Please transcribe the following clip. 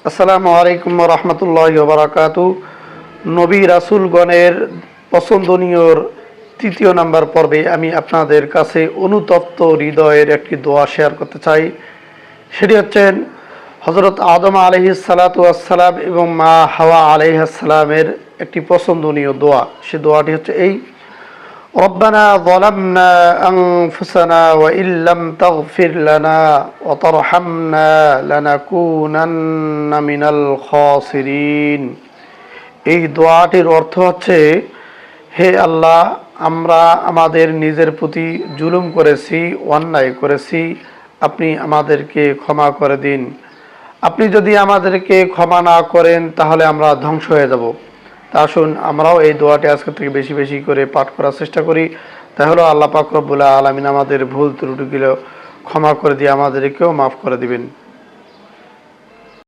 আসসালামু আলাইকুম ওয়া রাহমাতুল্লাহি ওয়া বারাকাতুহু। নবী রাসূলগণের পছন্দনীয়র তৃতীয় নাম্বার পর্বে আমি আপনাদের কাছে অনুতপ্ত হৃদয়ের একটি দোয়া শেয়ার করতে চাই। সেটি হচ্ছেন হযরত আদম আলাইহিস সালাতু ওয়াস সালাম এবং মা হাওয়া আলাইহিস সালামের একটি পছন্দনীয় দোয়া। সে দোয়াটি হচ্ছে এই: রব্বানা যালামনা আনফুসানা ওয়া ইল্লাম তাগফির লানা ওয়া তারহামনা লানাকুনান্না মিনাল খাসিরিন। এই দোয়াটির অর্থ হচ্ছে, হে আল্লাহ, আমরা আমাদের নিজের প্রতি জুলুম করেছি, অন্যায় করেছি, আপনি আমাদেরকে ক্ষমা করে দিন। আপনি যদি আমাদেরকে ক্ষমা না করেন তাহলে আমরা ধ্বংস হয়ে যাব। তা আসুন আমরাও এই দোয়াটি আজকে থেকে বেশি বেশি করে পাঠ করার চেষ্টা করি। তাহলে আল্লাহ পাক রব্বুল আলামিন আমাদের ভুল ত্রুটিগুলো ক্ষমা করে দিয়ে আমাদেরকেও মাফ করে দিবেন।